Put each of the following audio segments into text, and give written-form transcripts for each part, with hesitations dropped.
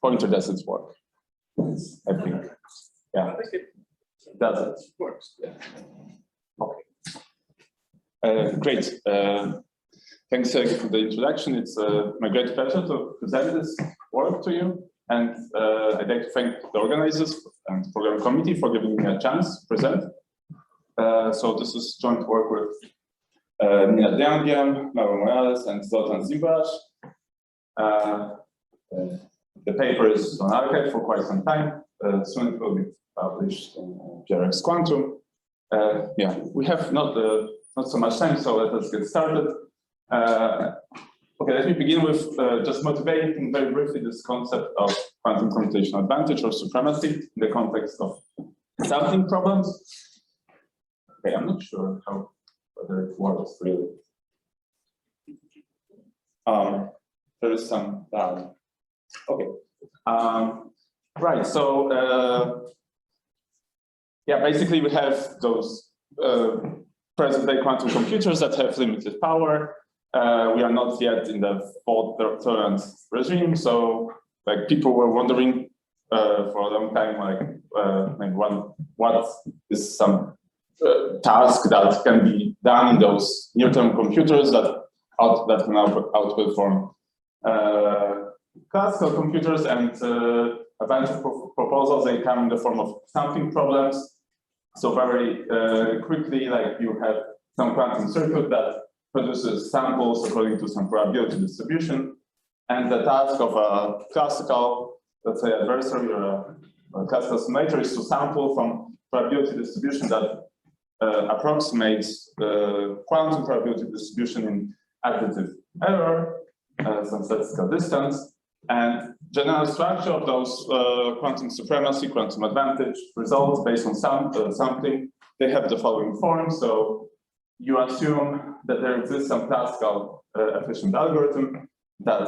pointer doesn't work. I think, yeah, it doesn't. Works. Yeah. Okay. Great. Thanks for the introduction. It's my great pleasure to present this work to you. And I'd like to thank the organizers and program committee for giving me a chance to present. So this is joint work with Nina Diangiem, Mauro Morales, and Zoltan Zimbash. The paper is on archive for quite some time. Soon it will be published in PRX Quantum. Yeah, we have not so much time, so let us get started. Okay, let me begin with just motivating very briefly this concept of quantum computational advantage or supremacy in the context of sampling problems. Okay, I'm not sure whether it works really. There is some okay. Right, so yeah, basically we have those present-day quantum computers that have limited power. We are not yet in the fault-tolerant regime, so like people were wondering for a long time, like what is some task that can be done in those near-term computers that can outperform classical computers, and a bunch of proposals. They come in the form of sampling problems. So very quickly, like you have some quantum circuit that produces samples according to some probability distribution, and the task of a classical, let's say, adversary or a classical simulator is to sample from probability distribution that approximates the quantum probability distribution in additive error, some statistical distance, and general structure of those quantum supremacy, quantum advantage results based on sampling. They have the following form. So you assume that there exists some classical efficient algorithm that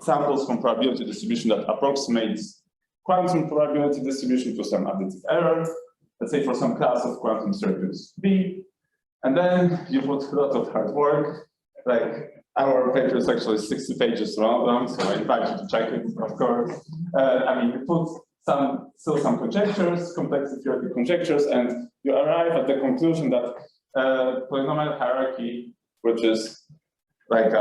samples from probability distribution that approximates quantum probability distribution to some additive error, let's say for some class of quantum circuits B. And then you put a lot of hard work, like our paper is actually 60 pages long, so I invite you to check it, of course. I mean, you put still some conjectures, complexity theoretic conjectures, and you arrive at the conclusion that polynomial hierarchy, which is like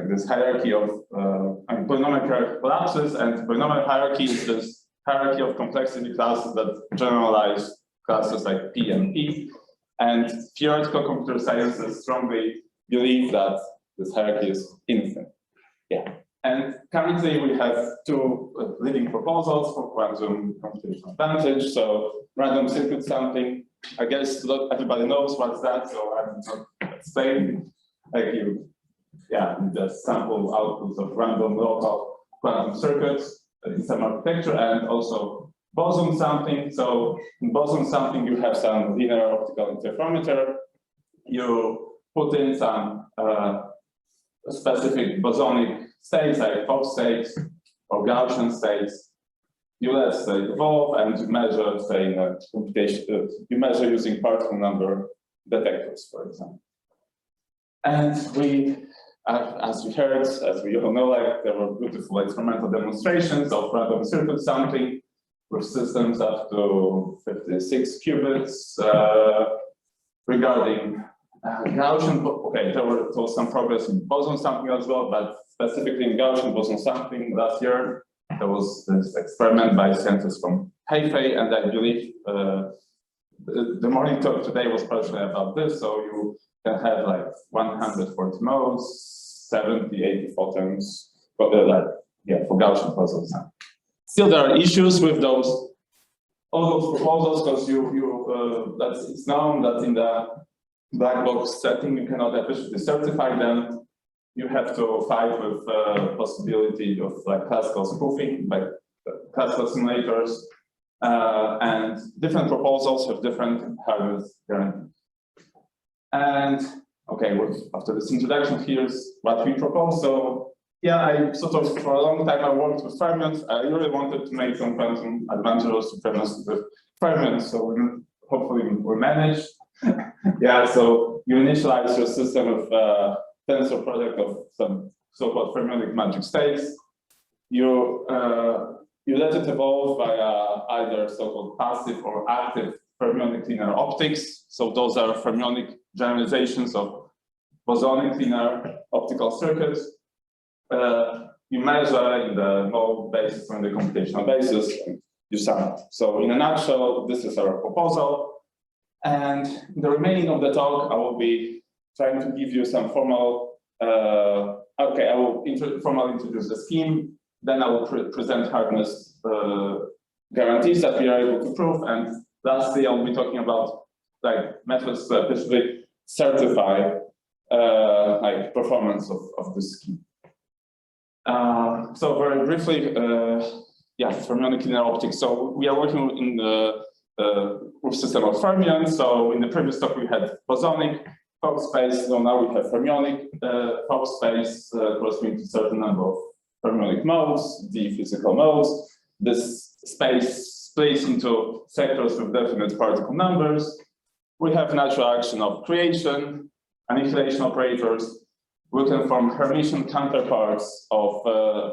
this hierarchy of polynomial hierarchy collapses, and polynomial hierarchy is this hierarchy of complexity classes that generalize classes like P and P. And theoretical computer sciences strongly believe that this hierarchy is infinite. Yeah. And currently we have two leading proposals for quantum computational advantage. So random circuit sampling. I guess not everybody knows what's that, so I'm not explaining. Like you just sample outputs of random local quantum circuits in some architecture, and also boson sampling. So in boson sampling, you have some linear optical interferometer. You put in some specific bosonic states like Fock states or Gaussian states. You let say evolve and measure, say, in a computation. You measure using particle number detectors, for example. And we, as we heard, as we all know, like there were beautiful experimental demonstrations of random circuit sampling with systems up to 56 qubits regarding Gaussian. Okay, there was some progress in boson sampling as well, but specifically in Gaussian boson sampling last year, there was this experiment by scientists from Hefei, and I believe the morning talk today was partially about this. So you can have like 140 modes, 70, 80 photons for for Gaussian boson sampling. Still, there are issues with all those proposals, because it's known that in the black box setting you cannot efficiently certify them. You have to fight with possibility of like classical spoofing, like classical simulators, and different proposals have different hardness guarantees. And okay, after this introduction, here's what we propose. So yeah, I sort of, for a long time, I worked with Fermion. I really wanted to make some quantum advantage or supremacy with Fermion, so hopefully we managed. Yeah, so you initialize your system with tensor product of some so-called fermionic magic states. you let it evolve via either so-called passive or active fermionic linear optics. So those are fermionic generalizations of bosonic linear optical circuits. You measure in the mode basis or in the computational basis, and you sum it. So in a nutshell, this is our proposal. And in the remaining of the talk, I will be trying to give you some formal, okay, I will formally introduce the scheme, then I will present hardness guarantees that we are able to prove, and lastly, I'll be talking about like methods to officially certify like performance of this scheme. So very briefly, yeah, fermionic linear optics. So we are working in the proof system of Fermion. So in the previous talk we had bosonic Fock space. So now we have fermionic Fock space corresponding to a certain number of fermionic modes, the physical modes. This space splits into sectors with definite particle numbers. We have natural action of creation, annihilation operators. We can form Hermitian counterparts of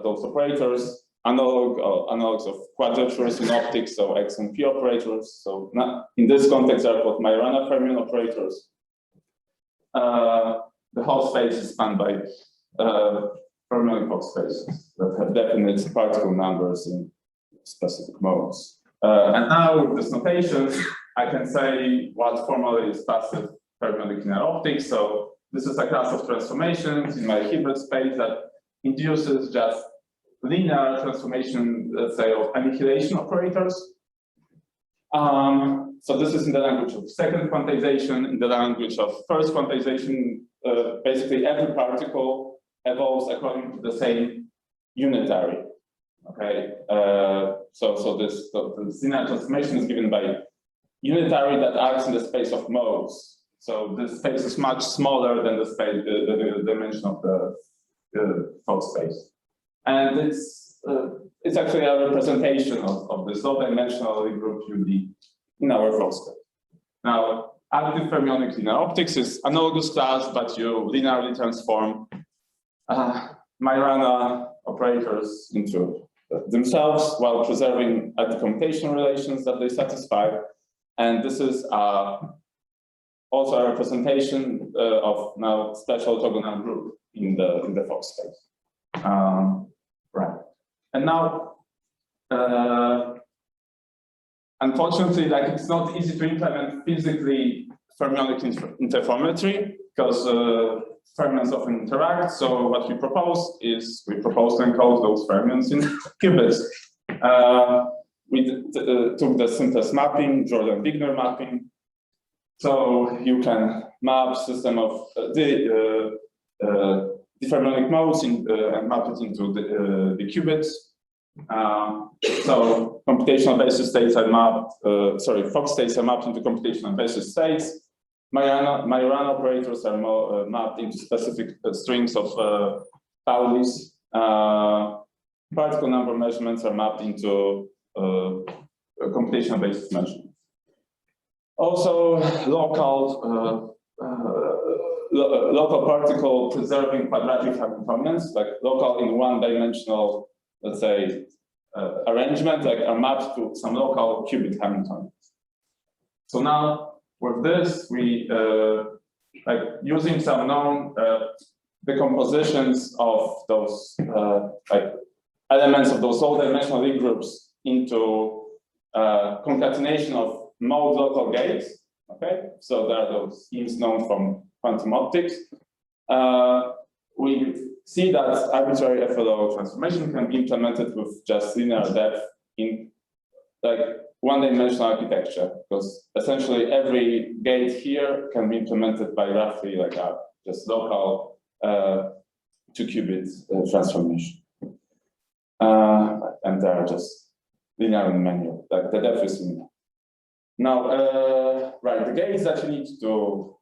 those operators, analogs of quadratures in optics, so X and P operators. So in this context, they are called Majorana Fermion operators. The whole space is spanned by fermionic Fock spaces that have definite particle numbers in specific modes. And now with this notation, I can say what formally is passive fermionic linear optics. So this is a class of transformations in my Hilbert space that induces just linear transformation, let's say, of annihilation operators. So this is in the language of second quantization. In the language of first quantization, basically every particle evolves according to the same unitary. Okay, so this linear transformation is given by unitary that acts in the space of modes. So this space is much smaller than the space, the dimension of the Fock space, and it's actually a representation of this low-dimensional group UD in our Fock space. Now, active fermionic linear optics is analogous class, but you linearly transform Majorana operators into themselves while preserving the computational relations that they satisfy, and this is also a representation of now special orthogonal group in the Fock space. Right, and now unfortunately, like it's not easy to implement physically fermionic interferometry because fermions often interact. So what we propose is we propose to encode those fermions in qubits. We took the simplest mapping, Jordan-Wigner mapping. So you can map system of the fermionic modes and map it into the qubits. So computational basis states are mapped, Fock states are mapped into computational basis states. Majorana operators are mapped into specific strings of Paulis. Particle number measurements are mapped into computational basis measurements. Also, local particle preserving quadratic Hamiltonians, like local in one-dimensional, let's say, arrangement, like are mapped to some local qubit Hamiltonians. So now with this, we like using some known decompositions of those like elements of those low-dimensional Lie groups into concatenation of mode local gates. Okay, so there are those schemes known from quantum optics. We see that arbitrary FLO transformation can be implemented with just linear depth in like one-dimensional architecture, because essentially every gate here can be implemented by roughly like a just local 2-qubit transformation. And they are just linear in menu, like the depth is linear. Now, right, the gates that you need to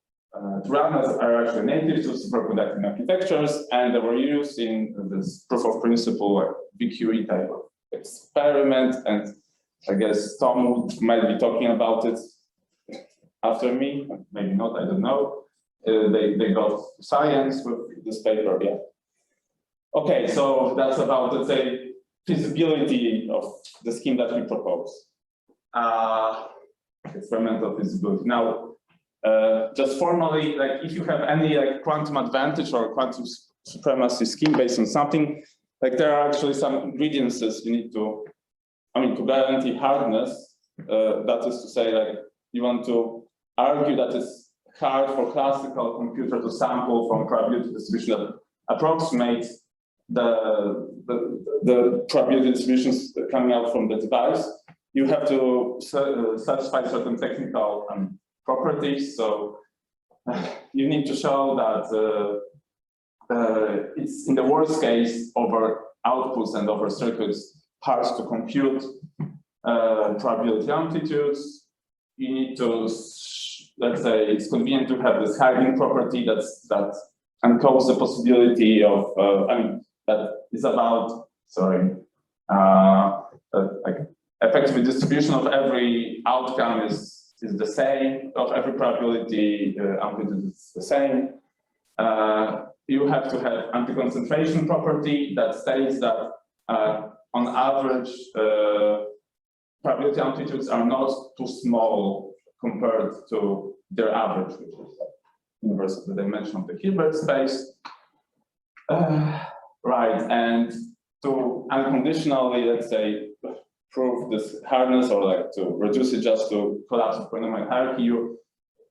run are actually native to superconducting architectures, and they were used in this proof of principle, like VQE type of experiment. And I guess Tom might be talking about it after me, maybe not, I don't know. They got science with this paper, yeah. Okay, so that's about, let's say, feasibility of the scheme that we propose. Experimental feasibility. Now, just formally, like if you have any like quantum advantage or quantum supremacy scheme based on something, like there are actually some ingredients you need to, to guarantee hardness. That is to say, like you want to argue that it's hard for classical computer to sample from probability distribution that approximates the probability distributions coming out from the device. You have to satisfy certain technical properties. So you need to show that it's in the worst case over outputs and over circuits hard to compute probability amplitudes. You need to, let's say, it's convenient to have this hiding property that encodes the possibility of, that is about, like effectively distribution of every outcome is the same, of every probability amplitude is the same. You have to have anti-concentration property that states that on average probability amplitudes are not too small compared to their average, which is the inverse of the dimension of the Hilbert space. Right, and to unconditionally, let's say, prove this hardness, or like to reduce it just to collapse of polynomial hierarchy,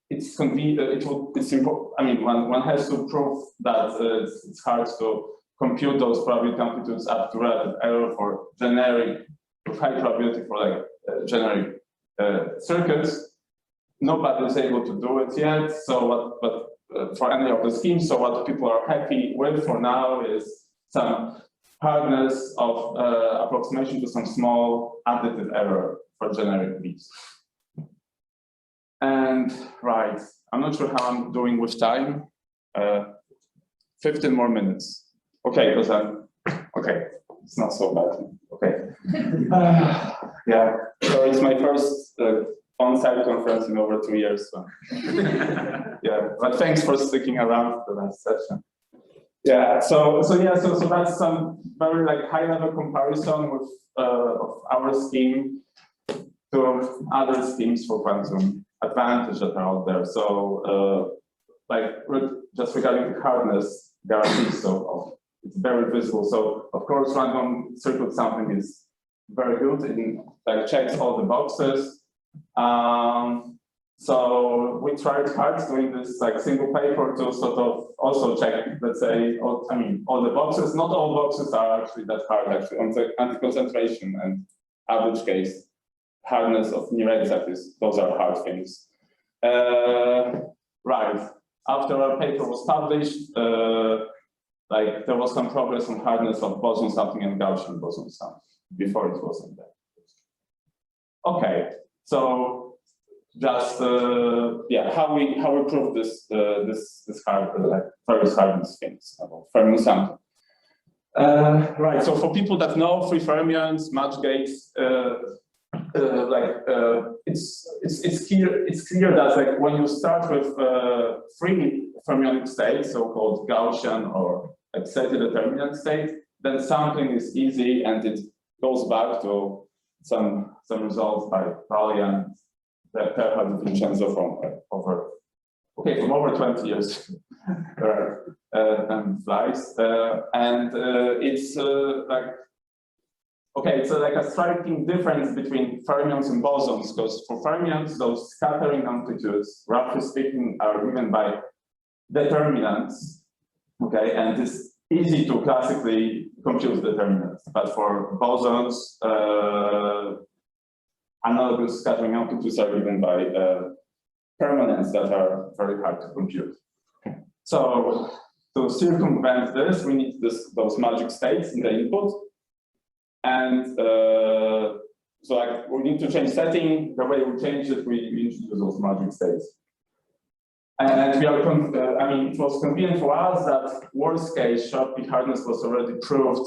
it's convenient. One has to prove that it's hard to compute those probability amplitudes up to relative error for generic, high probability for like generic circuits. Nobody is able to do it yet. So for any of the schemes, so what people are happy with for now is some hardness of approximation to some small additive error for generic Bs. And right, I'm not sure how I'm doing with time. 15 more minutes. Okay, because it's not so bad. Okay. Yeah, so it's my first on-site conference in over 2 years. So. Yeah, but thanks for sticking around for the last session. Yeah, so that's some very like high-level comparison with of our scheme to other schemes for quantum advantage that are out there. So just regarding the hardness guarantees, so it's very visible. So of course, random circuit sampling is very good. It like checks all the boxes. So we tried hard doing this like single paper to sort of also check, let's say, all the boxes. Not all boxes are actually that hard. Actually, on the anti-concentration and average case hardness of near exactness, those are hard things. Right. After our paper was published, there was some progress on hardness of boson sampling and Gaussian boson sampling before it wasn't there. Okay, so just how we prove this various hardness things about Fermion sampling. Right. So for people that know free fermions, match gates, it's clear that like when you start with free fermionic state, so-called Gaussian or excited determinant state, then sampling is easy and it goes back to some results by Vali and Terhad Vincenzo from over 20 years. And flies, it's it's like a striking difference between fermions and bosons, because for fermions, those scattering amplitudes, roughly speaking, are given by determinants, and it's easy to classically compute determinants. But for bosons, analogous scattering amplitudes are given by permanents that are very hard to compute. So to circumvent this, we need those magic states in the input. And we need to change setting. The way we change it, we introduce those magic states. And we are, it was convenient for us that worst case Schottky hardness was already proved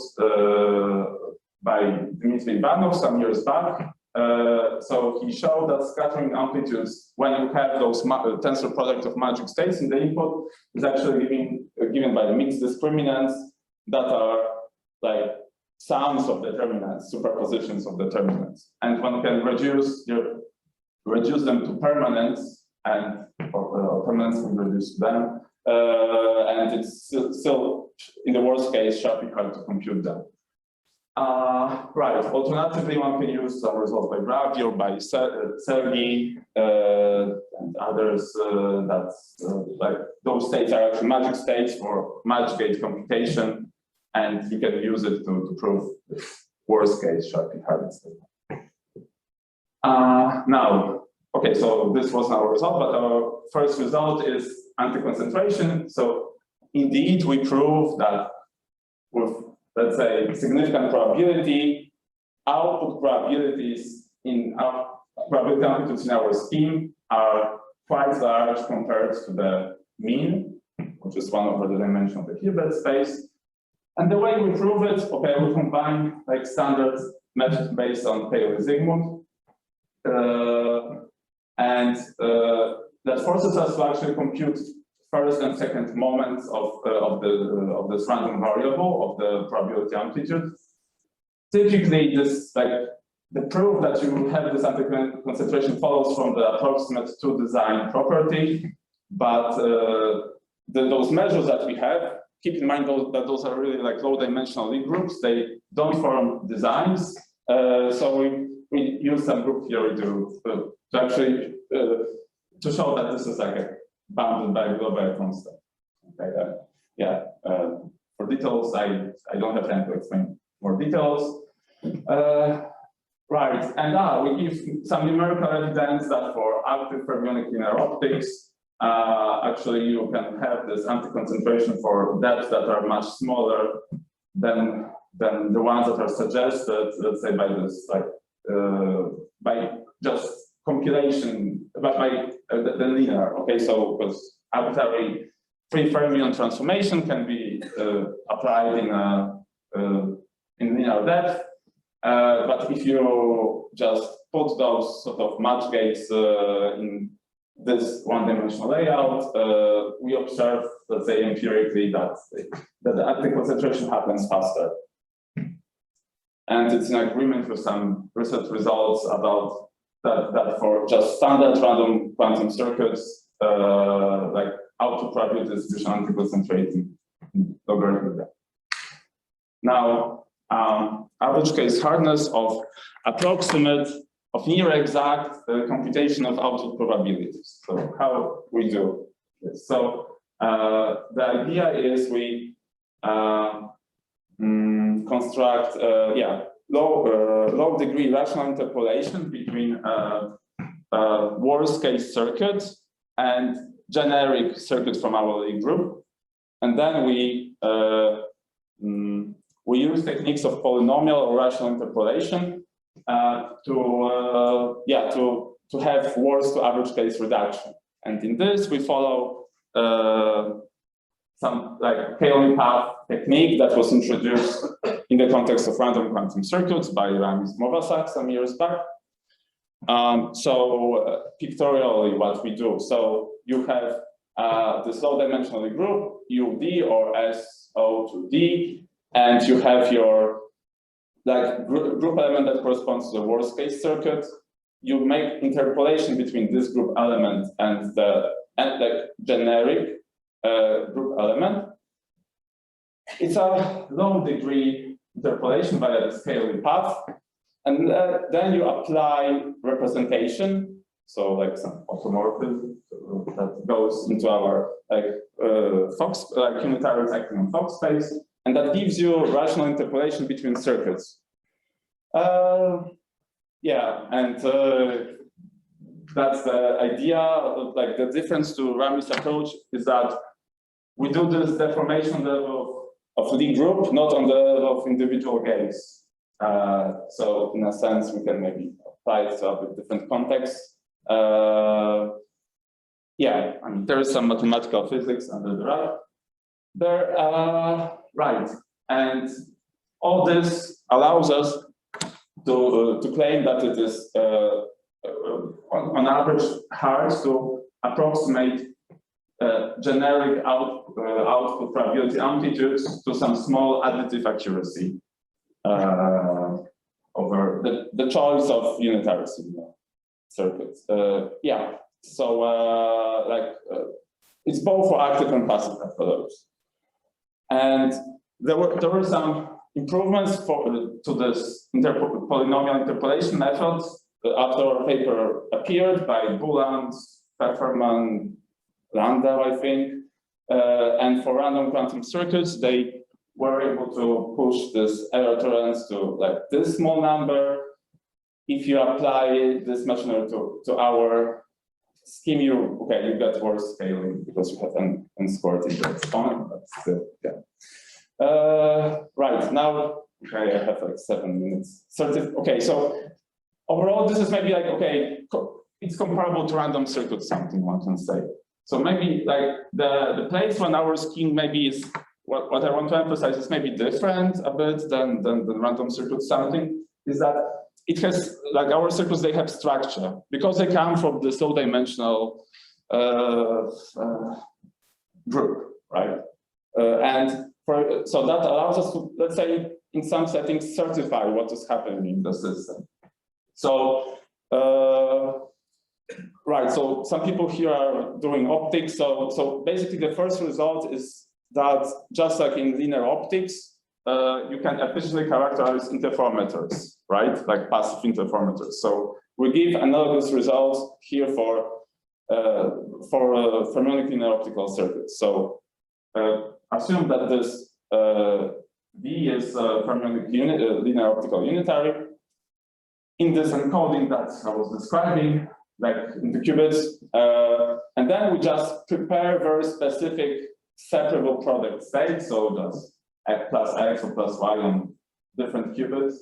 by Dmitry Ivanov some years back. So he showed that scattering amplitudes, when you have those tensor product of magic states in the input, is actually given by the mixed discriminants that are like sums of determinants, superpositions of determinants, and one can reduce them to permanents, and permanents can reduce them, and it's still in the worst case sharply hard to compute them. Right. Alternatively, one can use some results by Ravi or by Sergey and others. That's like those states are actually magic states for match gate computation, and you can use it to prove this worst case sharply hard state. Now, okay, so this was our result, but our first result is anti-concentration. So indeed, we prove that with, let's say, significant probability, output probabilities in our probability amplitudes in our scheme are quite large compared to the mean, which is 1 over the dimension of the Hilbert space. And the way we prove it, okay, we combine like standard method based on Paley-Zygmunt, and that forces us to actually compute first and second moments of this random variable of the probability amplitude. Typically, this the proof that you have this anti-concentration follows from the approximate to design property, but those measures that we have, keep in mind that those are really like low-dimensional Lie groups. They don't form designs, so we use some group theory to actually to show that this is like a bounded by a global constant. Okay, for details, I don't have time to explain more details. Right, and we give some numerical evidence that for active fermionic linear optics, actually you can have this anti-concentration for depths that are much smaller than the ones that are suggested, let's say by this by just compilation, but by the linear. Okay, so because arbitrary free fermion transformation can be applied in linear depth, but if you just put those sort of match gates in this one-dimensional layout, we observe, let's say, empirically that the anti-concentration happens faster. And it's in agreement with some research results about that for just standard random quantum circuits, like output probability distribution anti-concentrating logarithmic. Now, average case hardness of approximate of near exact computation of output probabilities. So how we do this? So the idea is we construct low degree rational interpolation between worst case circuit and generic circuit from our Lie group, and then we use techniques of polynomial or rational interpolation to have worst to average case reduction. And in this we follow some like K-only path technique that was introduced in the context of random quantum circuits by Ramis Movasak some years back. So pictorially what we do, so you have this low-dimensional group UD or SO to D, and you have your group element that corresponds to the worst case circuit. You make interpolation between this group element and the generic group element. It's a low degree interpolation via the scaling path, and then you apply representation, so like some automorphism that goes into our Fox unitary acting on Fox space, and that gives you rational interpolation between circuits. That's the idea. Like the difference to Rami's approach is that we do this deformation level of Lie group, not on the level of individual gates. So in a sense, we can maybe apply it to a bit different context. I mean, there is some mathematical physics under the rug there, right? And all this allows us to claim that it is on average hard to approximate generic output probability amplitudes to some small additive accuracy. over the choice of unitary signal circuits. Yeah, so it's both for active and passive envelopes. And there were some improvements to this polynomial interpolation method after our paper appeared by Bouland, Fermion, Landau, I think. And for random quantum circuits, they were able to push this error tolerance to like this small number. If you apply this machinery to our scheme, you get worse scaling because you have n squared in the exponent, but still, yeah. Right, now, okay, I have like 7 minutes. Okay, so overall, this is maybe like, okay, it's comparable to random circuit, something one can say. So maybe like the place when our scheme maybe is, what I want to emphasize is maybe different a bit than random circuit something, is that it has, like our circuits, they have structure because they come from this low dimensional group, right? So that allows us to, let's say, in some settings, certify what is happening in the system. So, right, so some people here are doing optics. So basically the first result is that just like in linear optics, you can efficiently characterize interferometers, right? Like passive interferometers. So we give analogous results here for fermionic linear optical circuits. So assume that this V is fermionic linear optical unitary. In this encoding that I was describing, like in the qubits, and then we just prepare very specific separable product states, so just x plus x or plus y on different qubits,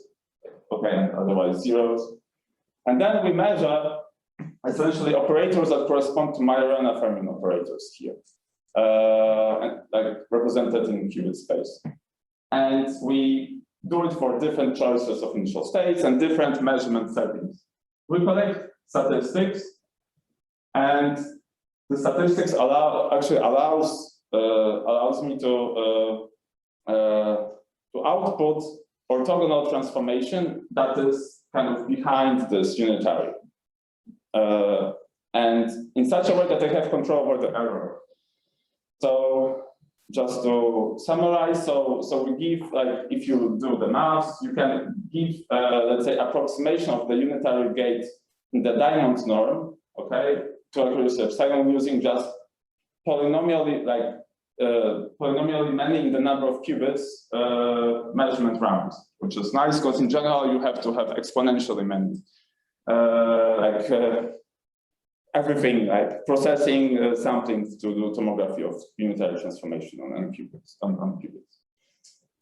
okay, and otherwise zeros. And then we measure essentially operators that correspond to Majorana Fermion operators here, and like represented in qubit space. And we do it for different choices of initial states and different measurement settings. We collect statistics, and the statistics allows me to output orthogonal transformation that is kind of behind this unitary, and in such a way that I have control over the error. So just to summarize, so we give, like, if you do the maths, you can give, let's say, approximation of the unitary gate in the diamond norm, okay, to accuracy of epsilon using just polynomially, like, polynomially many in the number of qubits measurement rounds, which is nice because in general you have to have exponentially many, everything like processing something to do tomography of unitary transformation on qubits.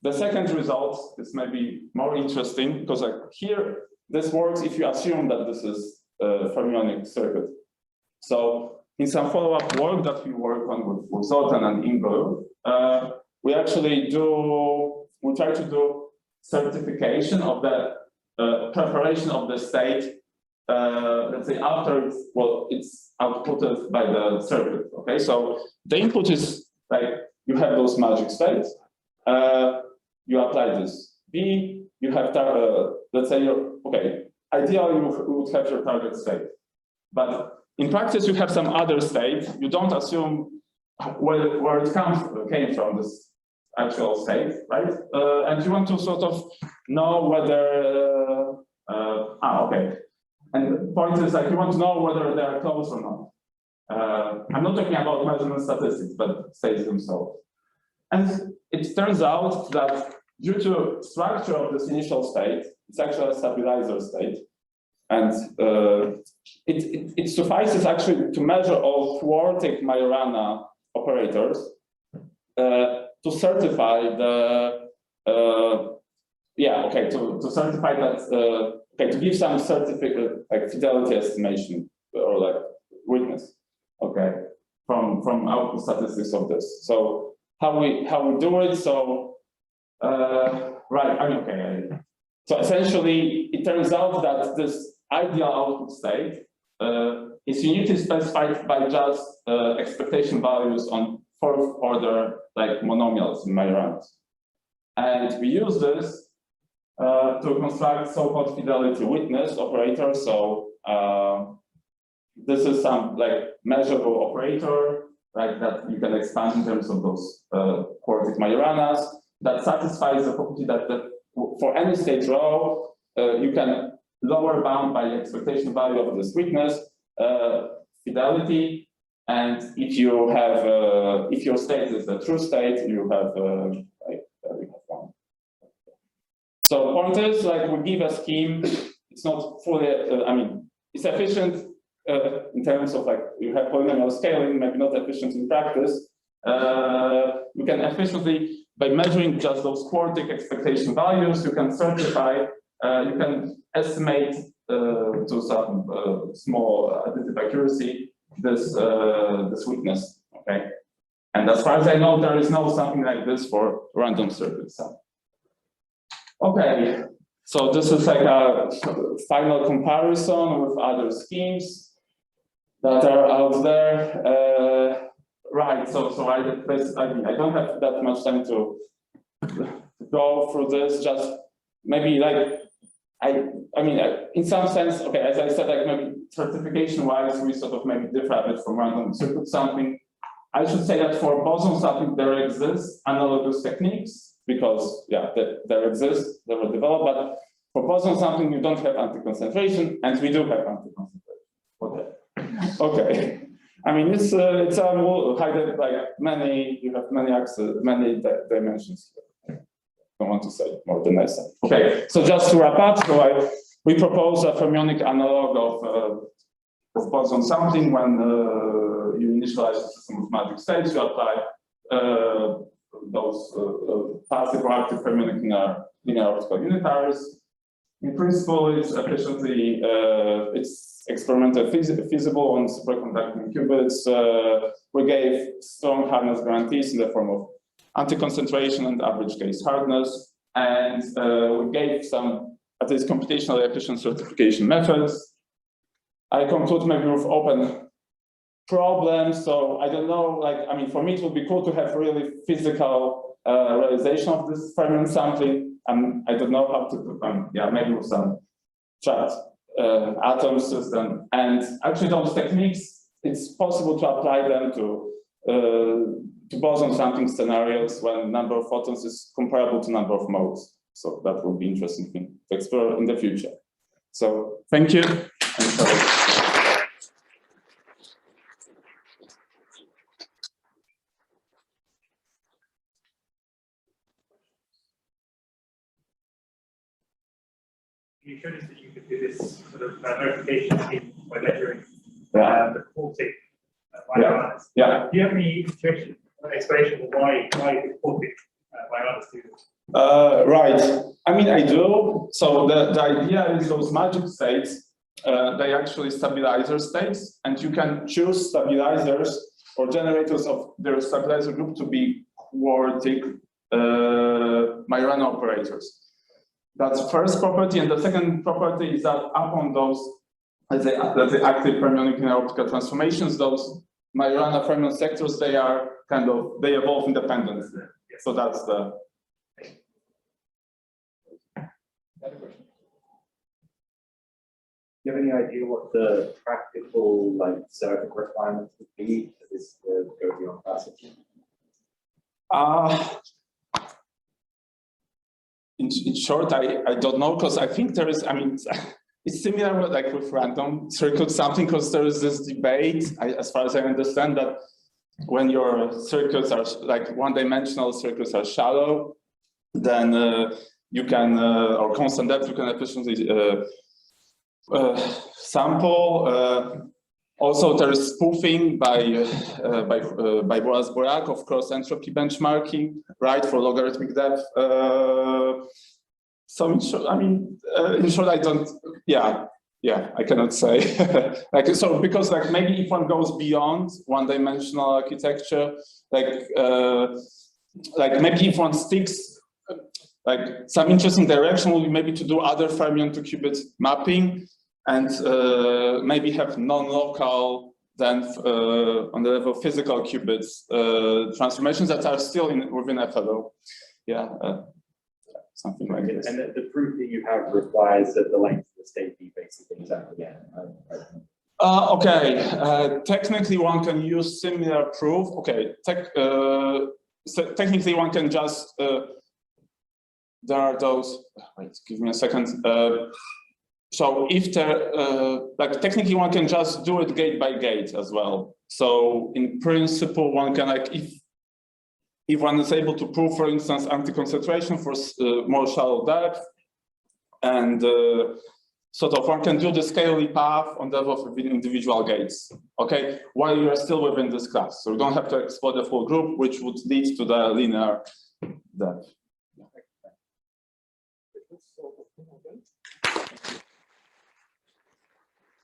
The second result is maybe more interesting because like here this works if you assume that this is a fermionic circuit. So in some follow-up work that we work on with Zoltan and Ingo, we try to do certification of the preparation of the state, let's say after it's outputted by the circuit. Okay, so the input is like you have those magic states. You apply this B. You have let's say ideally you would have your target state, but in practice you have some other state. You don't assume where it came from, this actual state, right? And you want to sort of know whether okay. And the point is, like, you want to know whether they are close or not. I'm not talking about measurement statistics, but states themselves. And it turns out that due to structure of this initial state, it's actually a stabilizer state. And it suffices actually to measure all quartic Majorana operators to certify to certify that to give some certificate, like fidelity estimation or like witness, okay, from output statistics of this. So how we do it? So so essentially, it turns out that this ideal output state is uniquely specified by just expectation values on fourth order like monomials in Majorana, and we use this to construct so-called fidelity witness operator. So this is some like measurable operator, right, that you can expand in terms of those quartic Majoranas that satisfies the property that for any state row, you can lower bound by the expectation value of this witness fidelity, and if you have if your state is the true state, you have like we have one. So point is, like, we give a scheme. It's not fully. I mean, it's efficient in terms of like you have polynomial scaling, maybe not efficient in practice. You can efficiently, by measuring just those quartic expectation values, you can certify. You can estimate to some small additive accuracy this witness. Okay, and as far as I know, there is no something like this for random circuits. Okay, so this is like a final comparison with other schemes that are out there. Right. So I don't have that much time to go through this. Just maybe like. I mean, in some sense, okay, as I said, like maybe certification-wise, we sort of maybe differ a bit from random circuit sampling. I should say that for boson sampling, there exist analogous techniques because, yeah, they were developed, but for boson sampling, you don't have anti-concentration, and we do have anti-concentration. Okay. Okay. I mean, it's a high, like many, you have many axes, many dimensions. Don't want to say more than I said. Okay, so just to wrap up, so we propose a fermionic analog of boson sampling. When you initialize the system of magic states, you apply those passive or active fermionic linear optical unitaries. In principle, it's efficiently it's experimentally feasible on superconducting qubits. We gave strong hardness guarantees in the form of anti-concentration and average case hardness, and we gave some, at least computationally efficient certification methods. I conclude maybe with open problems. So I don't know, like, I mean, for me, it would be cool to have really physical realization of this Fermion sampling. I don't know how to, yeah, maybe with some trapped atom system. And actually those techniques, it's possible to apply them to boson sampling scenarios when number of photons is comparable to number of modes. So that will be interesting thing to explore in the future. So thank you. You showed us that you could do this sort of verification scheme by measuring the quartic Majoranas. Yeah. Do you have any explanation of why the quartic Majoranas do this? Right. I mean, I do. So the idea is those magic states, they actually stabilizer states, and you can choose stabilizers or generators of their stabilizer group to be quartic Majorana operators. That's the first property, and the second property is that upon those, let's say active fermionic linear optical transformations, those Majorana fermion sectors, they are kind of, they evolve independently. So that's the. Do you have any idea what the practical, like, circuit requirements would be for this to go beyond passage? In short, I don't know, because I think there is, I mean, it's similar with, like with random circuit sampling, because there is this debate, as far as I understand, that when your circuits are like one-dimensional circuits are shallow, then you can, or constant depth, you can efficiently sample. Also, there is spoofing by Boas-Borak of cross entropy benchmarking, right, for logarithmic depth. So in short, I mean, in short, I don't. Yeah, I cannot say. Like, so because like maybe if one goes beyond one-dimensional architecture, like maybe if one sticks, like some interesting direction will be maybe to do other fermion to qubit mapping. And maybe have non-local, then on the level of physical qubits transformations that are still within FLO. Yeah. something like this. And the proof that you have requires that the length of the state be basically exactly Technically one can use similar proof. So technically one can just, there are those, wait, give me a second. So if like technically one can just do it gate by gate as well. So in principle, one can if one is able to prove, for instance, anti-concentration for more shallow depth, and sort of one can do the scaly path on the level of individual gates, okay, while you are still within this class. So you don't have to explore the full group, which would lead to the linear depth.